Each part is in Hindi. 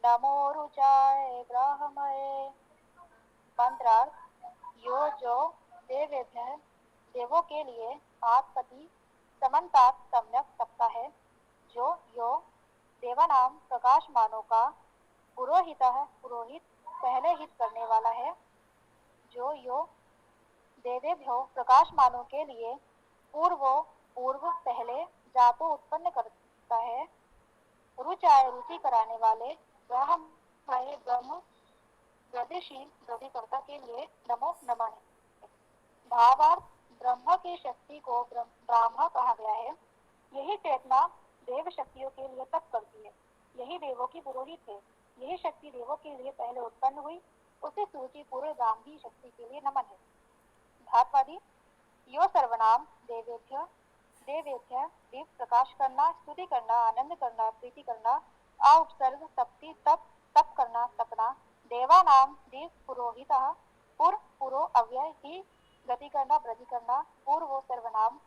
नमो रुचाय ब्राह्मये। मंत्रार्थ। यो जो देवेभ्यः देवों के लिए आत्पति समन्तात सम्यक तपता है, जो यो देवानाम प्रकाशमानों का पुरोहितः पुरोहित पहले हित करने वाला है, जो यो देवेभ्यो प्रकाशमानों के लिए पूर्व पहले जातो उत्पन्न करता है, रुचाय रुचि कराने वाले, ब्रह्ममय ब्रह्म वृद्धिशील वृद्धिकर्ता के लिए नमो नमः है। भावार्थ। ब्रह्म की शक्ति को ब्राह्मण कहा गया है। यही चेतना देव शक्तियों के लिए तप करती है। यही देवों की पुरोहित है। यही शक्ति देवों के लिए पहले उत्पन्न हुई। उसे सूची पूर्व ब्राह्मी शक्ति के लिए नमन है। धात्वादी। यो सर्वनाम देवेभ्य देवेभ्य दीप प्रकाश करना, स्तुति करना, आनंद करना, प्रीति करना, आ उपसर्ग तप्ति तप तप करना, तपना, देवानाम दीप पुरोहितः पुरो अव्यय ही गति करना, वृद्धि करना, पूर्वो सर्वनाम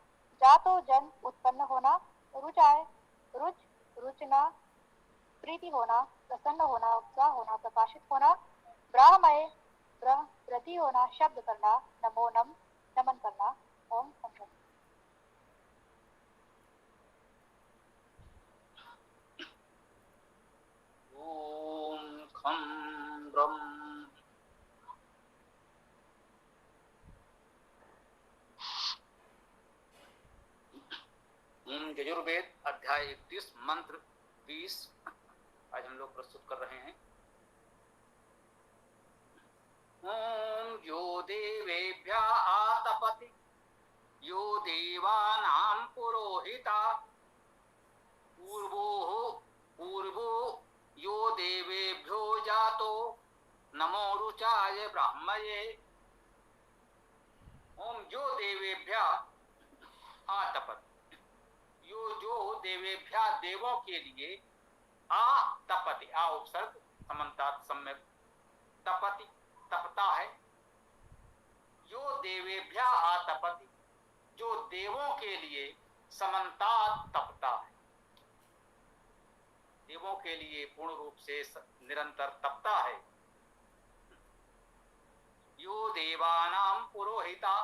जातो जन उत्पन्न होना, रुचाय रुच रुचना, प्रीति होना, प्रसन्न होना, उत्साह होना, प्रकाशित होना, ब्राह्मय वृद्धि होना, शब्द करना, नमो नमन करना। ओम संतोष। ओम खम ब्रह्म। यजुर्वेद अध्याय 31 मंत्र 20 आज हम लोग प्रस्तुत कर रहे हैं। ओम यो देवेभ्य आतपति यो देवानां पुरोहिता पूर्वो यो देवेभ्यो जातो नमो रुचाय ब्राह्मये। ओम जो देवेभ्य आतपति, यो जो देवेभ्य देवों के लिए आतपति, आ उपसर्ग समन्तात सम्यक, तपति तपता है, यो देवेभ्य आतपति जो देवों के लिए समन्तात तपता है, देवों के लिए पूर्ण रूप से निरंतर तपता है। यो देवानाम पुरोहिता,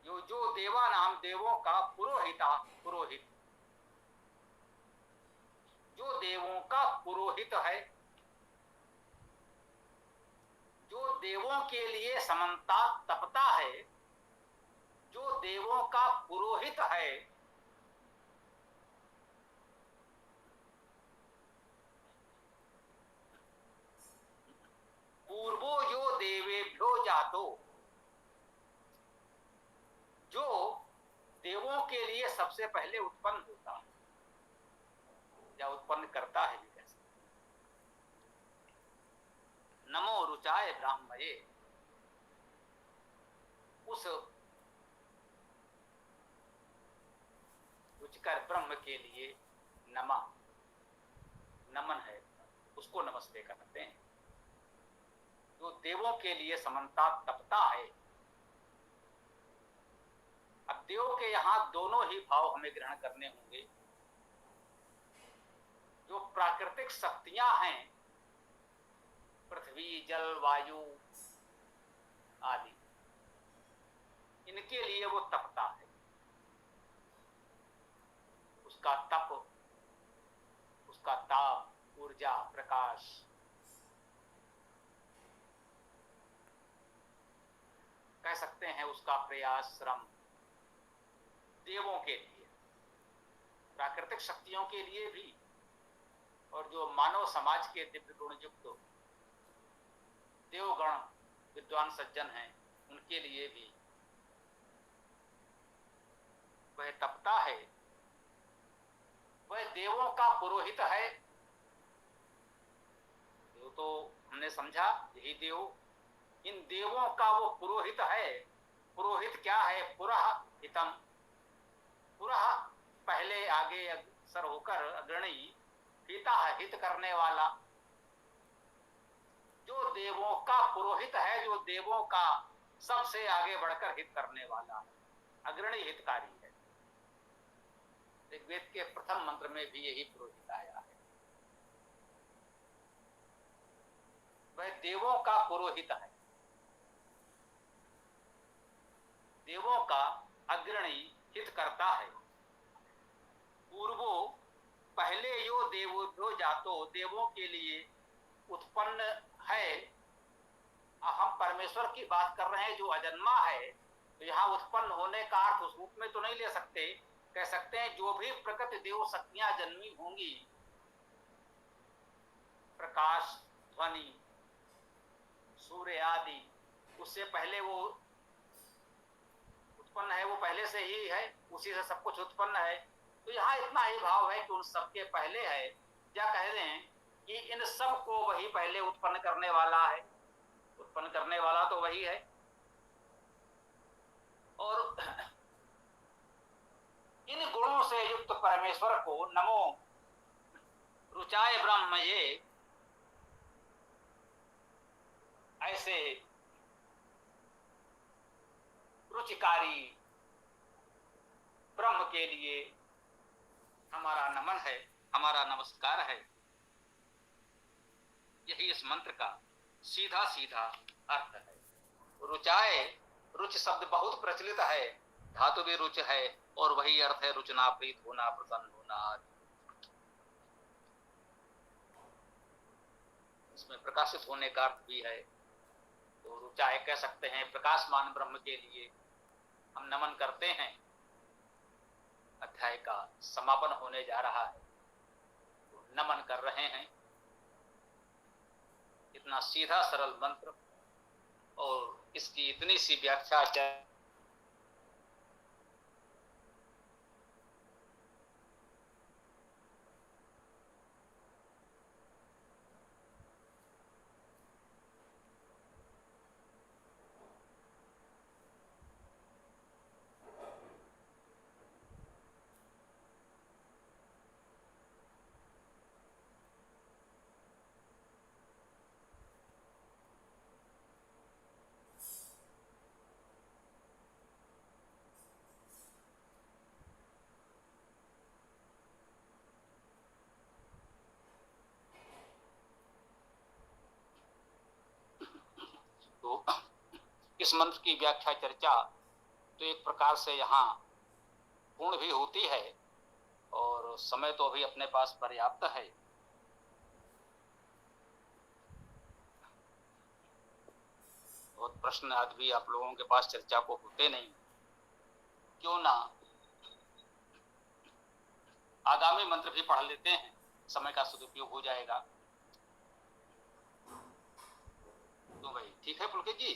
यो जो देवानाम देवों का पुरोहिता पुरोहित, जो देवों का पुरोहित है, जो देवों के लिए समन्तात तपता है, जो देवों का पुरोहित है, पूर्वो यो देवेभ्यो जातो, जो देवों के लिए सबसे पहले उत्पन्न होता है या उत्पन्न करता है। नमो रुचाय ब्राह्मये, उस रुचिकर ब्रह्म के लिए नमन है, उसको नमस्ते करते हैं, जो देवों के लिए समन्ता तपता है। अब देव के यहां दोनों ही भाव हमें ग्रहण करने होंगे। जो प्राकृतिक शक्तियां हैं, पृथ्वी जल वायु आदि, इनके लिए वो तपता है। उसका तप, उसका ताप, ऊर्जा, प्रकाश, कह सकते हैं उसका प्रयास, श्रम देवों के लिए, प्राकृतिक शक्तियों के लिए भी, और जो मानव समाज के दिव्य गुण युक्त देवगण विद्वान सज्जन हैं, उनके लिए भी वह तपता है। वह देवों का पुरोहित है। देव तो हमने समझा यही देव, इन देवों का वो पुरोहित है। पुरोहित क्या है? पुरः हितम, पुरः पहले आगे अग्रसर होकर अग्रणी, हिता हित करने वाला, जो देवों का पुरोहित है, जो देवों का सबसे आगे बढ़कर हित करने वाला है, अग्रणी हितकारी है। ऋग्वेद के प्रथम मंत्र में भी यही पुरोहित आया है। वह देवों का पुरोहित है, देवों का अग्रणी हित करता है। पूर्वो पहले यो देवो जातो, देवों के लिए उत्पन्न है। हम परमेश्वर की बात कर रहे हैं जो अजन्मा है, तो यहाँ उत्पन्न होने का अर्थ उस रूप में तो नहीं ले सकते। कह सकते हैं जो भी प्रकृति देव शक्तियां जन्मी होंगी, प्रकाश, ध्वनि, सूर्य आदि, उससे पहले वो उत्पन्न है, वो पहले से ही है, उसी से सब कुछ उत्पन्न है। तो यहाँ इतना ही भाव है कि उन सबके पहले है, या कह दें कि इन सब को वही पहले उत्पन्न करने वाला है। उत्पन्न करने वाला तो वही है। और इन गुणों से युक्त परमेश्वर को नमो रुचाय ब्रह्म, ये ऐसे रुचिकारी ब्रह्म के लिए हमारा नमन है, हमारा नमस्कार है। यही इस मंत्र का सीधा सीधा अर्थ है। रुचाए, रुच शब्द बहुत प्रचलित है, धातु भी रुच है, और वही अर्थ है रुचना, प्रीत होना, प्रसन्न होना। इसमें प्रकाशित होने का अर्थ भी है। तो रुचाए कह सकते हैं प्रकाशमान ब्रह्म के लिए हम नमन करते हैं। अध्याय का समापन होने जा रहा है, तो नमन कर रहे हैं। इतना सीधा सरल मंत्र और इसकी इतनी सी व्याख्या तो इस मंत्र की व्याख्या चर्चा तो एक प्रकार से यहाँ पूर्ण भी होती है, और समय तो अभी अपने पास पर्याप्त है। और प्रश्न आदि भी आप लोगों के पास चर्चा को होते नहीं, क्यों ना आगामी मंत्र भी पढ़ लेते हैं, समय का सदुपयोग हो जाएगा। तो भाई ठीक है पुलकित जी।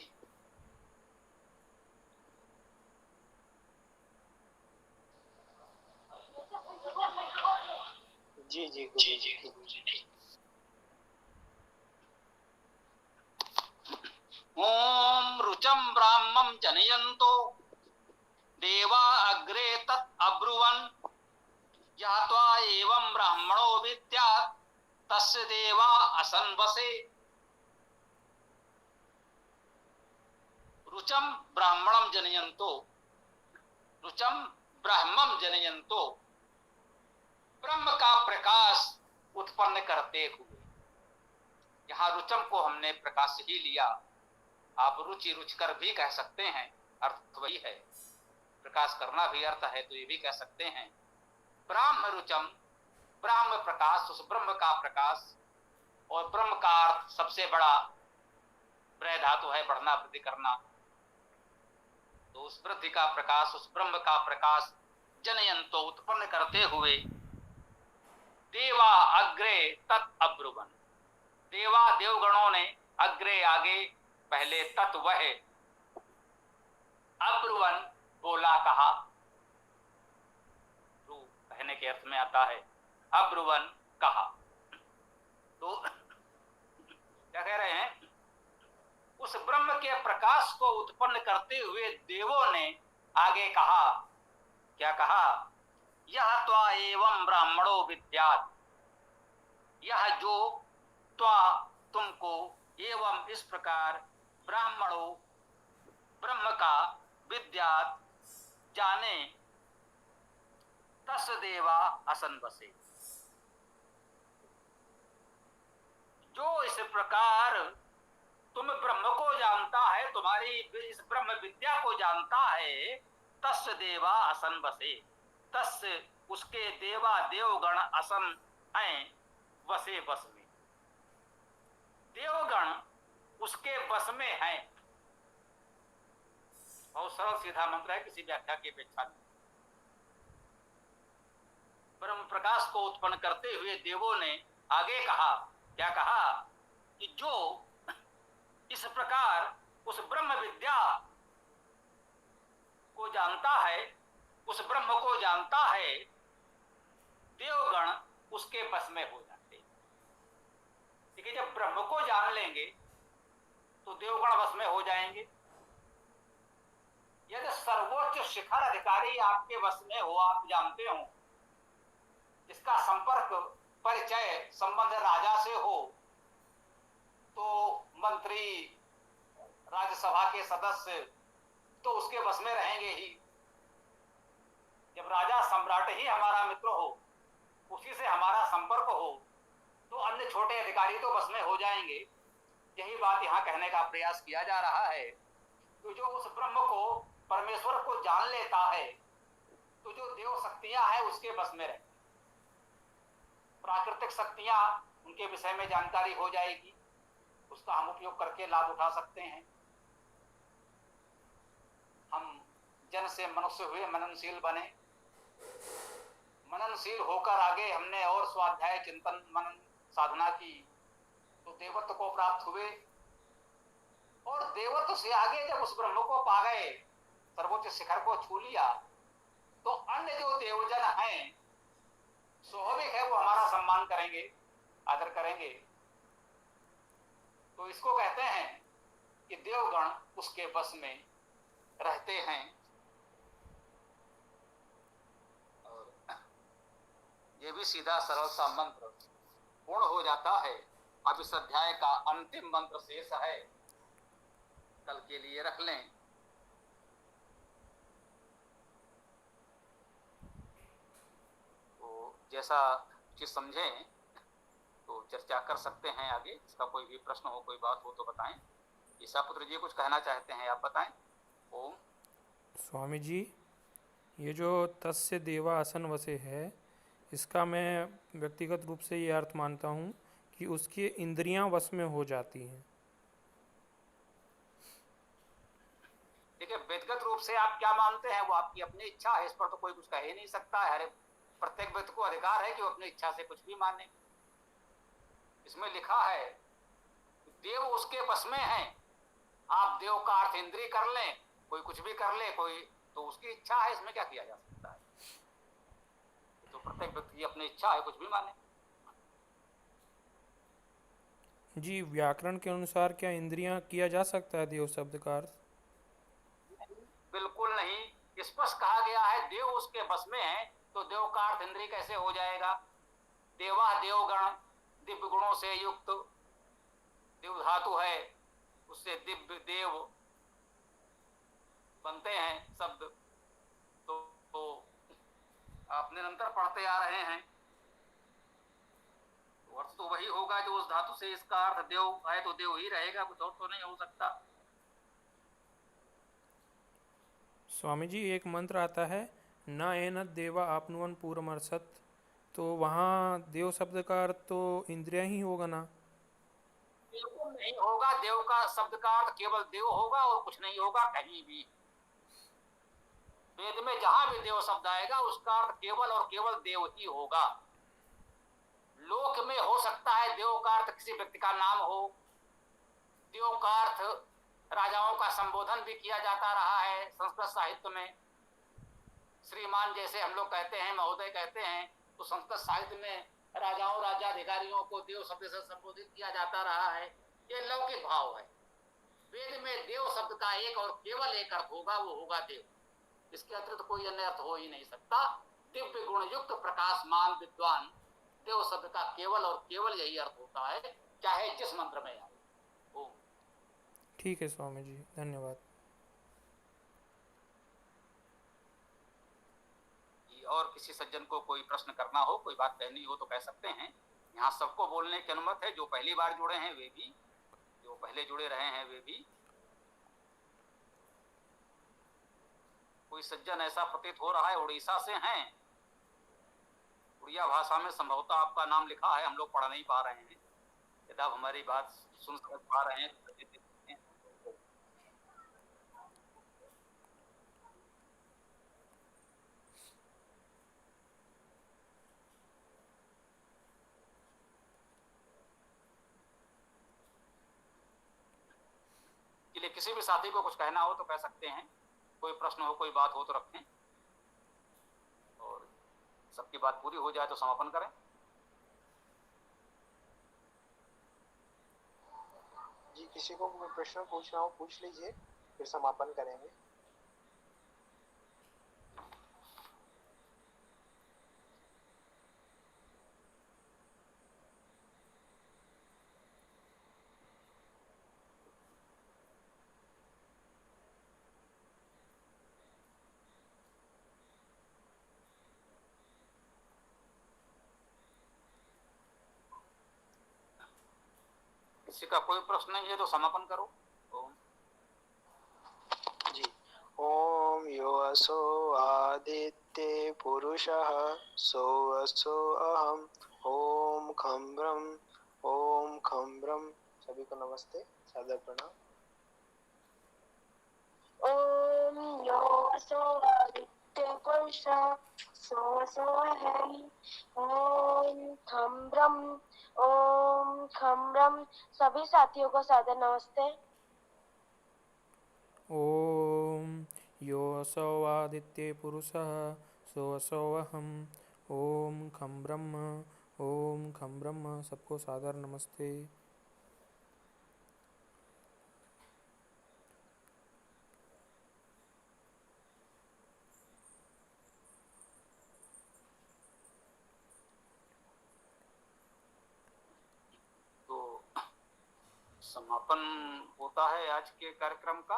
जी जी जी जी। ओम रुचम ब्राह्मं जनयन्तो देवा अग्रे तत् अब्रुवन्, ज्ञात्वा एवं ब्राह्मणो विद्यात् तस्य देवा असन्वसे। रुचम ब्राह्मणं जनयन्तो, रुचम ब्राह्मं जनयन्तो, ब्रह्म का प्रकाश उत्पन्न करते हुए। यहाँ रुचम को हमने प्रकाश ही लिया, आप रुचि रुचकर भी कह सकते हैं, अर्थ वही है। प्रकाश करना भी अर्थ है, तो ये भी कह सकते हैं। ब्राह्म रुचम, ब्राह्म प्रकाश, उस ब्रह्म का प्रकाश, और ब्रह्म का अर्थ सबसे बड़ा ब्रह धातु है, बढ़ना वृद्धि करना। तो उस वृद्धि का प्रकाश, उस ब्रह्म का प्रकाश जनयंतो उत्पन्न करते हुए, देवा अग्रे तत् अब्रुवन, देवा देवगणों ने अग्रे आगे, पहले तत् वह, अब्रुवन बोला कहा, कहने के अर्थ में आता है, अब्रुवन कहा। तो क्या कह रहे हैं, उस ब्रह्म के प्रकाश को उत्पन्न करते हुए देवों ने आगे कहा, क्या कहा, यह त्वा एवं ब्राह्मणो विद्यात्, यह जो त्वा तुमको, एवं इस प्रकार, ब्राह्मणो ब्रह्म का, विद्यात् जाने, तस् देवा असन्वसे, जो इस प्रकार तुम ब्रह्म को जानता है, तुम्हारी इस ब्रह्म विद्या को जानता है, तस् देवा असन बसे, तस् उसके देवा देवगण असन हैं वसे बस में, देवगण उसके बस में हैं। बहुत सरल सीधा मंत्र है, किसी व्याख्या की अपेक्षा नहीं। ब्रह्म प्रकाश को उत्पन्न करते हुए देवों ने आगे कहा, क्या कहा कि जो इस प्रकार उस ब्रह्म विद्या को जानता है, उस ब्रह्म को जानता है, देवगण उसके बस में हो जाते। ठीक है, जब ब्रह्म को जान लेंगे तो देवगण बस में हो जाएंगे। यदि सर्वोच्च शिखर अधिकारी आपके वश में हो, आप जानते हो, इसका संपर्क परिचय संबंध राजा से हो, तो मंत्री, राज्यसभा के सदस्य तो उसके बस में रहेंगे ही। जब राजा सम्राट ही हमारा मित्र हो, उसी से हमारा संपर्क हो, तो अन्य छोटे अधिकारी तो बस में हो जाएंगे। यही बात यहाँ कहने का प्रयास किया जा रहा है कि जो उस ब्रह्म को, परमेश्वर को जान लेता है, तो जो देव शक्तियां हैं उसके बस में रहे। प्राकृतिक शक्तियां, उनके विषय में जानकारी हो जाएगी, उसका हम उपयोग करके लाभ उठा सकते हैं। हम जन से मनुष्य हुए, मननशील बने, मननशील होकर आगे हमने और स्वाध्याय चिंतन मनन साधना की, तो देवत्व को प्राप्त हुए। और देवत्व से आगे जब उस ब्रह्म को पा गए, सर्वोच्च शिखर को छू लिया, तो अन्य जो देवजन हैं, स्वाभाविक है वो हमारा सम्मान करेंगे, आदर करेंगे। तो इसको कहते हैं कि देवगण उसके बस में रहते हैं। और ये भी सीधा सरल सा मंत्र पूर्ण हो जाता है। अब इस अध्याय का अंतिम मंत्र शेष है, कल के लिए रख लें। तो जैसा चीज समझें तो चर्चा कर सकते हैं आगे। इसका कोई भी प्रश्न हो, कोई बात हो तो बताएं। ईसा पुत्र जी कुछ कहना चाहते हैं, आप बताएं। ओम। स्वामी जी, ये जो तस्य देवा आसन वसे है, इसका मैं व्यक्तिगत रूप से ये अर्थ मानता हूँ कि उसकी इंद्रियां वश में हो जाती हैं। देखिए, व्यक्तिगत रूप से आप क्या मानते हैं वो आपकी अपनी इच्छा है, इस पर तो कोई कुछ कह ही नहीं सकता है। हर प्रत्येक व्यक्ति को अधिकार है कि वो अपनी इच्छा से कुछ भी माने। इसमें लिखा है देव उसके बस में है। आप देव का अर्थ इंद्रिय कर लें, कोई कुछ भी कर ले, कोई तो उसकी इच्छा है, इसमें क्या किया जा सकता है। तो प्रत्येक व्यक्ति की अपनी इच्छा है, कुछ भी माने। जी, व्याकरण के अनुसार क्या इंद्रियां किया जा सकता है देव शब्द का अर्थ? बिल्कुल नहीं। स्पष्ट कहा गया है देव उसके बस में है, तो देव का अर्थ इंद्रिय कैसे हो जाएगा। देवा देवगण, दिव्य गुणों से युक्त, देव धातु है, उससे दिव्य देव बनते हैं शब्द। तो आप निरंतर पढ़ते आ रहे हैं, तो अर्थ तो वही होगा जो उस धातु से इसका अर्थ देव है, तो देव ही रहेगा, कुछ और तो नहीं हो सकता। स्वामी जी, एक मंत्र आता है न एन देवा आपनुवन पूर्वमर्शत, तो वहाँ देव शब्द का अर्थ तो इंद्रिया ही होगा ना? बिल्कुल नहीं होगा। देव का शब्द का अर्थ केवल देव होगा और कुछ नहीं होगा कहीं भी। वेद में जहां भी देव शब्द आएगा उसका अर्थ केवल और केवल देव ही होगा। लोक में हो सकता है देव का अर्थ किसी व्यक्ति का नाम हो, देव का अर्थ राजाओं का संबोधन भी किया जाता रहा है संस्कृत साहित्य में। श्रीमान जैसे हम लोग कहते हैं, महोदय कहते हैं, तो संस्कृत साहित्य में राजाओं, राज्याधिकारियों को देव शब्द से संबोधित किया जाता रहा है। ये लौकिक भाव है। वेद में देव शब्द का एक और केवल एक अर्थ होगा, वो होगा देव। इसके अतिरिक्त कोई अन्य अर्थ हो ही नहीं सकता। दिव्य गुण युक्त प्रकाशमान विद्वान, देव शब्द का केवल और केवल यही अर्थ होता है, चाहे जिस मंत्र में आए। ठीक है स्वामी जी, धन्यवाद। और किसी सज्जन को कोई प्रश्न करना हो, कोई बात कहनी हो तो कह सकते हैं। यहाँ सबको बोलने की अनुमति है, जो पहली बार जुड़े हैं वे भी, जो पहले जुड़े रहे हैं वे भी। कोई सज्जन ऐसा प्रतीत हो रहा है उड़ीसा से हैं, उड़िया भाषा में संभवतः आपका नाम लिखा है, हम लोग पढ़ नहीं पा रहे हैं। यदि आप हमारी बात सुन समझ पा रहे हैं तो के लिए किसी भी साथी को कुछ कहना हो तो कह सकते हैं, कोई प्रश्न हो कोई बात हो तो रखें, और सबकी बात पूरी हो जाए तो समापन करें। जी, किसी को कोई प्रश्न पूछना हो पूछ लीजिए, फिर समापन करेंगे। किसी का कोई प्रश्न नहीं है तो समापन करो। ओम। जी, ओम यो असो आदित्य पुरुषः सो असो अहम ओम खम ब्रह्म ओम खम ब्रह्म। सभी को नमस्ते, सादर प्रणाम। ओम यो असो आदित्य पुरुषः सो असो अहम् ओम खम ब्रह्म ओम खम ब्रह्म। सभी साथियों को सादर नमस्ते। ओम यो असौ आदित्ये पुरुषः सो असौ अहम् ओम खम ब्रह्म। सबको सादर नमस्ते। तो समापन होता है आज के कार्यक्रम का।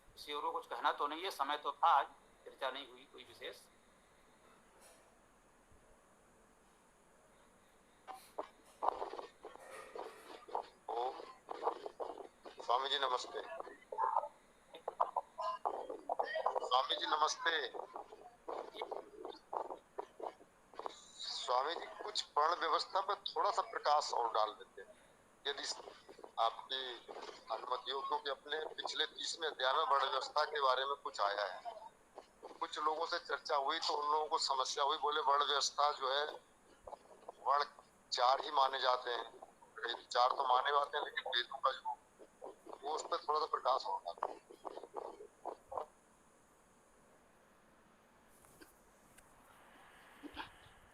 किसी और को कुछ कहना तो नहीं है, समय तो था, आज चर्चा नहीं हुई कोई विशेष। स्वामी जी नमस्ते। स्वामी जी नमस्ते। स्वामी जी कुछ वर्ण व्यवस्था पर थोड़ा सा प्रकाश और डाल देते हैं यदि आपकी अनुमति हो, क्योंकि अपने पिछले 30वें अध्याय में वर्ण व्यवस्था के बारे में कुछ आया है। कुछ लोगों से चर्चा हुई तो उन लोगों को समस्या हुई, बोले वर्ण व्यवस्था जो है वर्ण 4 ही माने जाते हैं। 4 तो माने जाते हैं, लेकिन वेदों का जो वो उस पर थोड़ा सा प्रकाश होगा।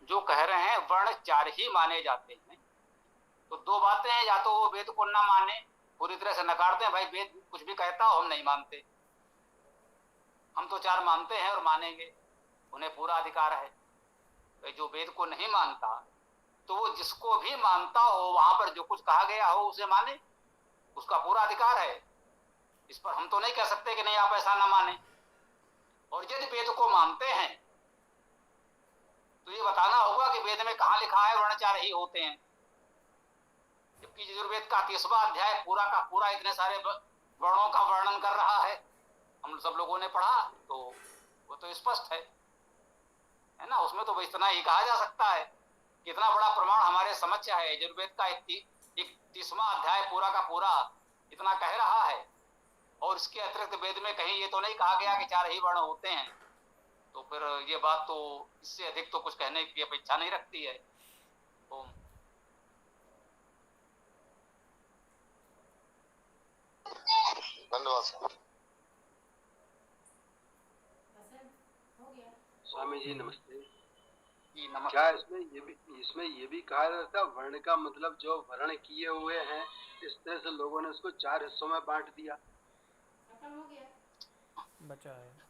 जो कह रहे हैं वर्ण 4 ही माने जाते हैं, तो दो बातें हैं, या तो वो वेद को ना माने, पूरी तरह से नकारते हैं, भाई वेद कुछ भी कहता हो हम नहीं मानते, हम तो 4 मानते हैं और मानेंगे, उन्हें पूरा अधिकार है। तो जो वेद को नहीं मानता तो वो जिसको भी मानता हो वहां पर जो कुछ कहा गया हो उसे माने, उसका पूरा अधिकार है। इस पर हम तो नहीं कह सकते कि नहीं आप ऐसा ना माने। और यदि वेद को मानते हैं तो ये बताना होगा कि वेद में कहां लिखा है वर्ण 4 ही होते हैं, जबकि यजुर्वेद का 30वां अध्याय पूरा का पूरा इतने सारे वर्णों का वर्णन कर रहा है। हम सब लोगों ने पढ़ा तो वो तो स्पष्ट है ना। उसमें तो इतना ही कहा जा सकता है कि इतना बड़ा प्रमाण हमारे समक्ष है। यजुर्वेद का 30वां अध्याय पूरा का पूरा इतना कह रहा है, और इसके अतिरिक्त वेद में कहीं ये तो नहीं कहा गया कि 4 ही वर्ण होते हैं। तो फिर ये बात तो इससे अधिक तो कुछ कहने की अपेक्षा नहीं रखती है। ओम। धन्यवाद स्वामी जी नमस्ते। जी नमस्ते। क्या इसमें ये भी कहा जाता है वर्ण का मतलब जो वर्ण किए हुए हैं, इस तरह से लोगों ने उसको 4 हिस्सों में बांट दिया, बचा है।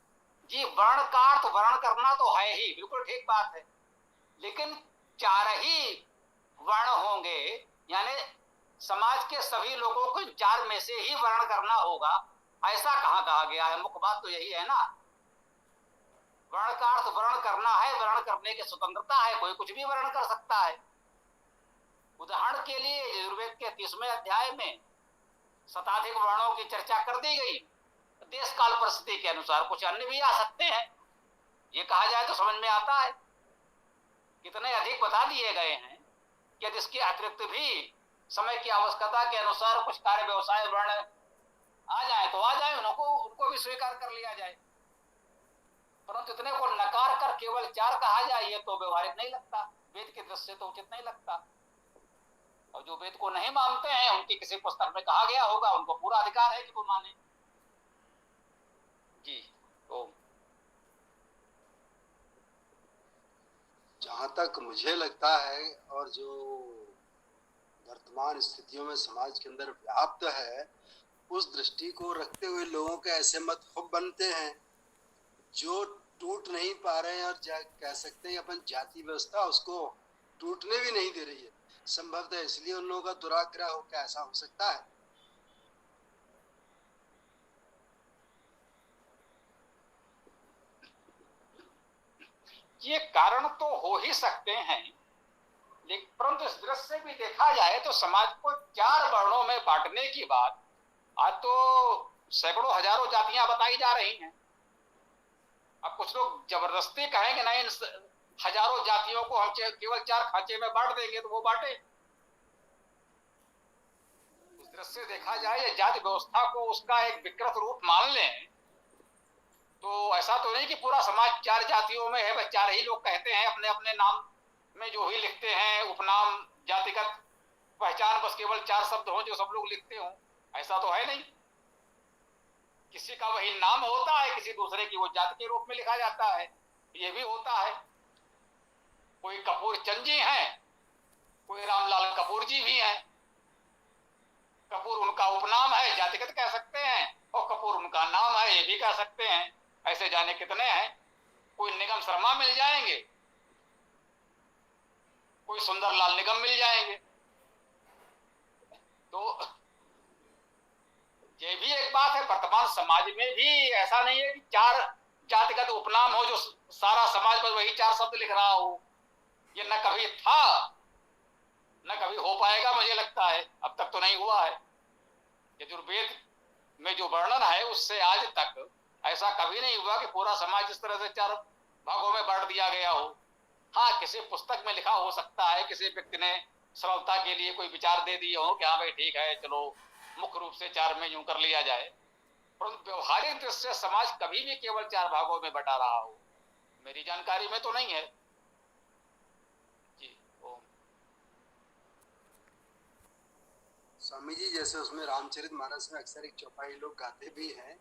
जी वर्ण का अर्थ वर्ण करना तो है ही, बिल्कुल ठीक बात है, लेकिन 4 ही वर्ण होंगे, यानी समाज के सभी लोगों को 4 में से ही वर्ण करना होगा, ऐसा कहाँ कहा गया है? मुख्य बात तो यही है ना। वर्ण का अर्थ वर्ण करना है, वर्ण करने की स्वतंत्रता है, कोई कुछ भी वर्ण कर सकता है। उदाहरण के लिए यजुर्वेद के 30वें अध्याय में शताधिक वर्णों की चर्चा कर दी गई। देश काल परिस्थिति के अनुसार कुछ अन्य भी आ सकते हैं, ये कहा जाए तो समझ में आता है। कितने अधिक बता दिए गए हैं कि यदि इसके अतिरिक्त भी समय की आवश्यकता के अनुसार कुछ कार्य व्यवसाय वर्ण आ जाए तो आ जाए, उनको भी स्वीकार कर लिया जाए। परंतु इतने को नकार कर केवल 4 कहा जाए, ये तो व्यवहारिक नहीं लगता, वेद की दृष्टि से तो उचित नहीं लगता। और जो वेद को नहीं मानते हैं, उनकी किसी पुस्तक में कहा गया होगा, उनको पूरा अधिकार है कि वो माने। जी, तो जहाँ तक मुझे लगता है और जो वर्तमान स्थितियों में समाज के अंदर व्याप्त है, उस दृष्टि को रखते हुए लोगों के ऐसे मत खूब बनते हैं जो टूट नहीं पा रहे हैं, और कह सकते हैं अपन जाति व्यवस्था उसको टूटने भी नहीं दे रही है। संभवतः इसलिए उन लोगों का दुराग्रह हो, क्या ऐसा हो सकता है? ये कारण तो हो ही सकते हैं, लेकिन परंतु इस दृष्टि से भी देखा जाए तो समाज को 4 वर्णों में बांटने की बात आज तो सैकड़ों हजारों जातियां बताई जा रही हैं। अब कुछ लोग जबरदस्ती कहेंगे नहीं, इन हजारों जातियों को हम केवल 4 खांचे में बांट देंगे, तो वो बांटे। उस दृष्टि से देखा जाए, ये जाति व्यवस्था को उसका एक विकृत रूप मान लें तो ऐसा तो नहीं कि पूरा समाज 4 जातियों में है, बस 4 ही लोग कहते हैं अपने अपने नाम में जो ही लिखते हैं उपनाम, जातिगत पहचान, बस केवल 4 शब्द हो जो सब लोग लिखते हो, ऐसा तो है नहीं। किसी का वही नाम होता है, किसी दूसरे की वो जाति के रूप में लिखा जाता है, ये भी होता है। कोई कपूर चंद जी हैं, कोई रामलाल कपूर जी भी हैं। कपूर उनका उपनाम है, जातिगत कह सकते हैं, और कपूर उनका नाम है, ये भी कह सकते हैं। ऐसे जाने कितने हैं। कोई निगम शर्मा मिल जाएंगे, कोई सुंदरलाल निगम मिल जाएंगे। तो ये भी एक बात है, वर्तमान समाज में भी ऐसा नहीं है कि 4 जातिगत उपनाम हो जो सारा समाज पर वही 4 शब्द लिख रहा हो। ये न कभी था न कभी हो पाएगा, मुझे लगता है अब तक तो नहीं हुआ है। यजुर्वेद में जो वर्णन है उससे आज तक ऐसा कभी नहीं हुआ कि पूरा समाज इस तरह से 4 भागों में बांट दिया गया हो। हाँ, किसी पुस्तक में लिखा हो सकता है, किसी व्यक्ति ने सरलता के लिए कोई विचार दे दिए हो कि हाँ भाई ठीक है, चलो मुख्य रूप से 4 में यूं कर लिया जाए, परंतु व्यवहारिक दृष्टि से समाज कभी भी केवल 4 भागों में बटा रहा हो, मेरी जानकारी में तो नहीं है। जी, ओम। स्वामी जी, जैसे उसमें रामचरितमानस में अक्सर एक चौपाई लोग गाते भी हैं,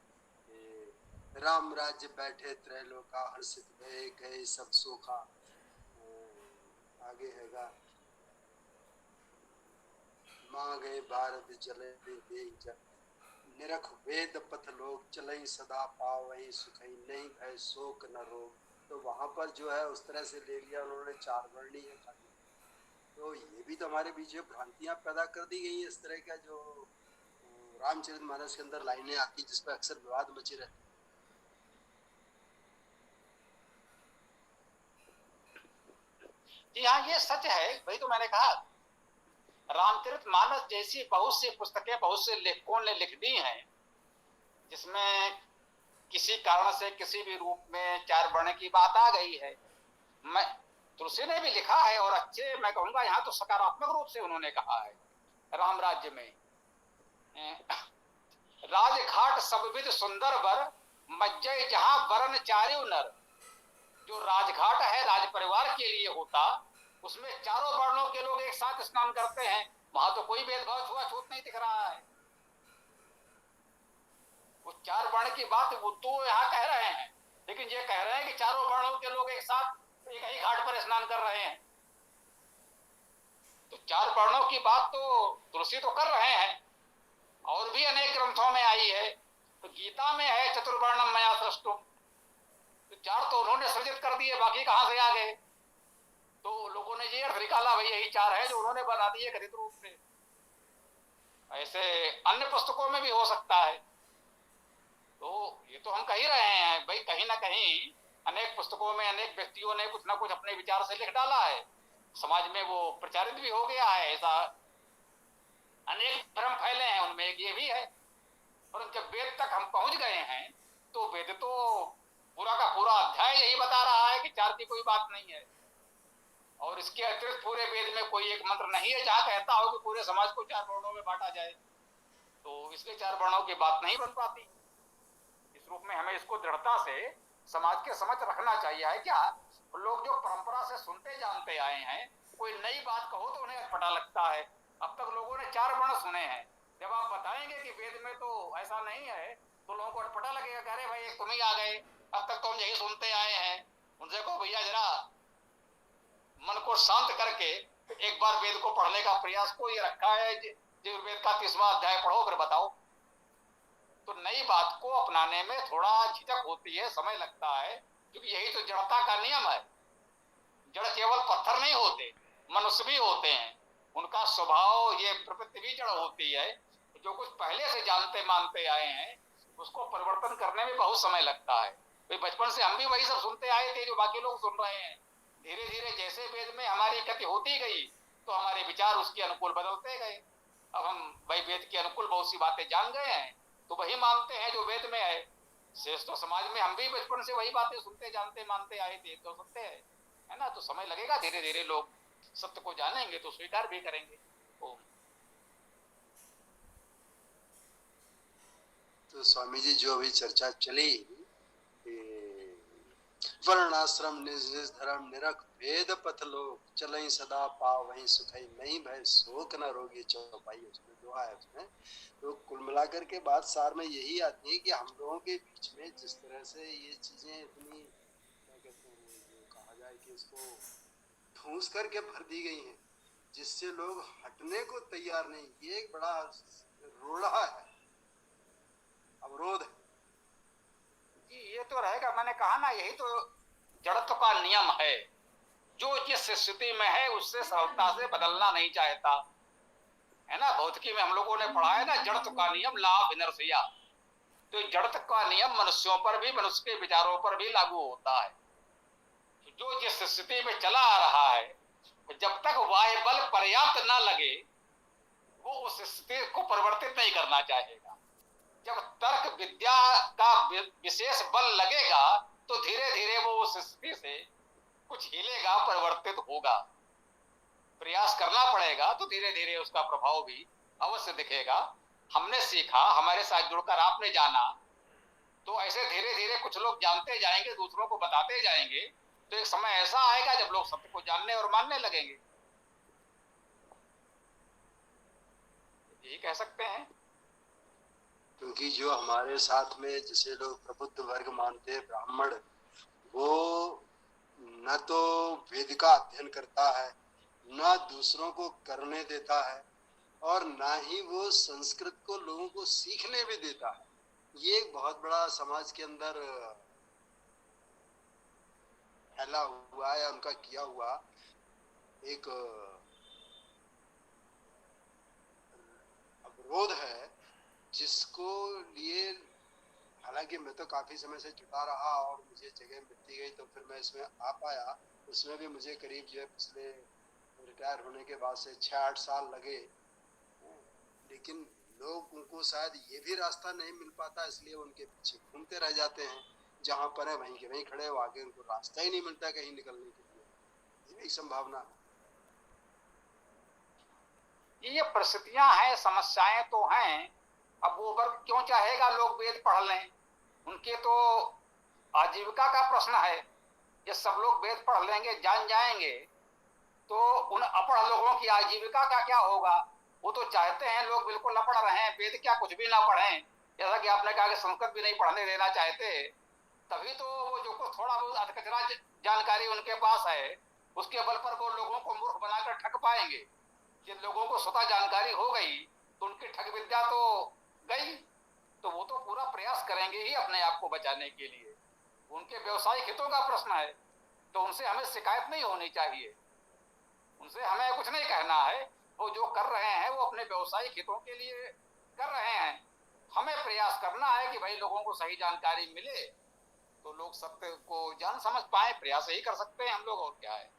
राम राज्य बैठे त्रैलोका, हर्षित भये गए सब सोखा। आगे हैगा, माँ गए भारत जले दे जब, निरख वेद पथ लोग चलई सदा पावई सुखई, नहीं भय शोक न रोग। तो वहां पर जो है उस तरह से ले लिया उन्होंने, 4 वर्णी है खाली। तो ये भी तो हमारे बीच में भ्रांतियां पैदा कर दी गई है। इस तरह का जो रामचरितमानस के अंदर लाइनें आती जिस पर अक्सर विवाद मचे रहते। जी हाँ, ये सच है। वही तो मैंने कहा, रामचरितमानस जैसी बहुत सी पुस्तकें बहुत से लेखकों ने लिख दी हैं जिसमें किसी कारण से किसी भी रूप में 4 वर्ण की बात आ गई है। मैं तुलसी ने भी लिखा है, और अच्छे मैं कहूंगा यहाँ तो सकारात्मक रूप से उन्होंने कहा है। राम राज्य में राजघाट सबविध सुंदर वर, मज्जय जहां वरण चार्यु नर। जो राजघाट है राज परिवार के लिए होता, उसमें 4 वर्णों के लोग एक साथ स्नान करते हैं, वहां तो कोई भेदभाव छुआछूत नहीं दिख रहा है। वो 4 वर्ण की बात वो तो यहाँ कह रहे हैं, लेकिन ये कह रहे हैं कि 4 वर्णों के लोग एक साथ एक ही घाट पर स्नान कर रहे हैं। तो 4 वर्णों की बात तो तुलसी तो कर रहे हैं, और भी अनेक ग्रंथों में आई है। तो गीता में है चतुर्वर्णम मया सृष्टुम, तो 4 तो उन्होंने सृजित कर दिए, बाकी कहां से आ गए। तो लोगों ने ये अर्थ निकाला भाई यही 4 है जो उन्होंने बना दिए कथित रूप से। ऐसे अन्य पुस्तकों में भी हो सकता है। तो ये तो हम कह ही रहे हैं भाई, कहीं ना कहीं अनेक पुस्तकों में अनेक व्यक्तियों ने कुछ ना कुछ अपने विचार से लिख डाला है, समाज में वो प्रचारित भी हो गया है। ऐसा अनेक भ्रम फैले हैं, उनमें एक ये भी है। और जब वेद तक हम पहुंच गए हैं तो वेद तो पूरा का पूरा अध्याय यही बता रहा है कि चार की कोई बात नहीं है, और इसके अतिरिक्त पूरे वेद में कोई एक मंत्र नहीं है जहां कहता हो कि पूरे समाज को चार वर्णों में बांटा जाए। तो इसलिए चार वर्णों की बात नहीं बन पाती। इस रूप में हमें इसको दृढ़ता से समाज के समझ रखना चाहिए है। क्या लोग जो परंपरा से सुनते जानते आए हैं, कोई नई बात कहो तो उन्हें अटपटा लगता है। अब तक लोगों ने चार वर्ण सुने हैं, जब आप बताएंगे कि वेद में तो ऐसा नहीं है तो लोगों को अटपटा लगेगा। अरे भाई तुम ही आ गए, अब तक तो हम यही सुनते आए हैं। उनसे कहो भैया जरा मन को शांत करके एक बार वेद को पढ़ने का प्रयास कोई रखा है, वेद का 30वां अध्याय पढ़ो फिर बताओ। तो नई बात को अपनाने में थोड़ा झिझक होती है, समय लगता है, क्योंकि यही तो जड़ता का नियम है। जड़ केवल पत्थर नहीं होते, मनुष्य भी होते हैं। उनका स्वभाव, ये प्रवृत्ति भी जड़ होती है। जो कुछ पहले से जानते मानते आए हैं उसको परिवर्तन करने में बहुत समय लगता है। भाई बचपन से हम भी वही सब सुनते आए थे जो बाकी लोग सुन रहे हैं। धीरे धीरे जैसे वेद में हमारी गति होती गई तो हमारे विचार उसके अनुकूल बदलते गए। अब हम भाई वेद के अनुकूल बहुत सी बातें जान गए हैं तो वही मानते हैं जो वेद में है। शेष तो समाज में हम भी बचपन से वही बातें सुनते जानते मानते आए थे, तो सत्य है ना। तो समय लगेगा, धीरे धीरे लोग सत्य को जानेंगे तो स्वीकार भी करेंगे। तो स्वामी जी जो अभी चर्चा चली, वर्णाश्रम निज निज धर्म निरख वेद पथ लोग चलई सदा पाव वहीं सुखई नहीं भय शोक न रोगी चौपाई, उसमें दुआ है उसमें। तो कुल मिलाकर के बात सार में यही आती है कि हम लोगों के बीच में जिस तरह से ये चीजें इतनी क्या कहते हैं, जो कहा जाए कि इसको ठूस करके भर दी गई हैं जिससे लोग हटने को तैयार नहीं, ये एक बड़ा रोड़ा है, अवरोध है। ये तो रहेगा, मैंने कहा ना, यही तो जड़त्व का नियम है। जो जिस स्थिति में है उससे सरलता से बदलना नहीं चाहता है ना। भौतिकी में हम लोगों ने पढ़ा है ना, जड़त्व का नियम, लॉ ऑफ इनर्शिया। तो जड़त्व का नियम मनुष्यों पर भी, मनुष्य के विचारों पर भी लागू होता है। जो जिस स्थिति में चला आ रहा है, जब तक वाय बल पर्याप्त ना लगे वो उस स्थिति को परिवर्तित नहीं करना चाहेगा। जब तर्क विद्या का विशेष बल लगेगा तो धीरे धीरे वो उस स्थिति से कुछ हिलेगा, परिवर्तित होगा। प्रयास करना पड़ेगा तो धीरे धीरे उसका प्रभाव भी अवश्य दिखेगा। हमने सीखा, हमारे साथ जुड़कर आपने जाना, तो ऐसे धीरे धीरे कुछ लोग जानते जाएंगे, दूसरों को बताते जाएंगे, तो एक समय ऐसा आएगा जब लोग सत्य को जानने और मानने लगेंगे। यही कह सकते हैं। क्योंकि जो हमारे साथ में जिसे लोग प्रबुद्ध वर्ग मानते हैं, ब्राह्मण, वो न तो वेद का अध्ययन करता है, न दूसरों को करने देता है, और न ही वो संस्कृत को लोगों को सीखने भी देता है। ये एक बहुत बड़ा समाज के अंदर फैला हुआ है, उनका किया हुआ एक अवरोध है, जिसको लिए हालांकि मैं तो काफी समय से जुटा रहा और मुझे जगह मिलती गई तो फिर मैं इसमें आ पाया। उसमें भी मुझे करीब जो है पिछले रिटायर होने के बाद से 6-8 साल लगे, लेकिन लोग उनको शायद ये भी रास्ता नहीं मिल पाता, इसलिए उनके पीछे घूमते रह जाते हैं। जहां पर है वहीं के वहीं खड़े हो, आगे उनको रास्ता ही नहीं मिलता कहीं निकलने के लिए। ये भी संभावना है। ये परिस्थितियां हैं, समस्याएं तो हैं। अब वो वर्ग क्यों चाहेगा लोग वेद पढ़ लें? उनके तो आजीविका का प्रश्न है। ये सब लोग वेद पढ़ लेंगे, जान जाएंगे, तो उन अपढ़ लोगों की आजीविका का क्या होगा? वो तो चाहते हैं लोग बिल्कुल अपढ़ रहे, वेद क्या कुछ भी ना पढ़ें। जैसा कि आपने कहा कि संस्कृत भी नहीं पढ़ने देना चाहते, तभी तो वो जो कुछ थोड़ा बहुत अधकचरा जानकारी उनके पास है उसके बल पर वो लोगों को मूर्ख बनाकर ठग पाएंगे। जिन लोगों को स्वतः जानकारी हो गई तो उनकी ठग विद्या तो गई, तो वो तो पूरा प्रयास करेंगे ही अपने आप को बचाने के लिए। उनके व्यवसायिक हितों का प्रश्न है, तो उनसे हमें शिकायत नहीं होनी चाहिए, उनसे हमें कुछ नहीं कहना है। वो जो कर रहे हैं वो अपने व्यवसायिक हितों के लिए कर रहे हैं। हमें प्रयास करना है कि भाई लोगों को सही जानकारी मिले तो लोग सत्य को जान समझ पाए। प्रयास यही कर सकते हैं हम लोग, और क्या है।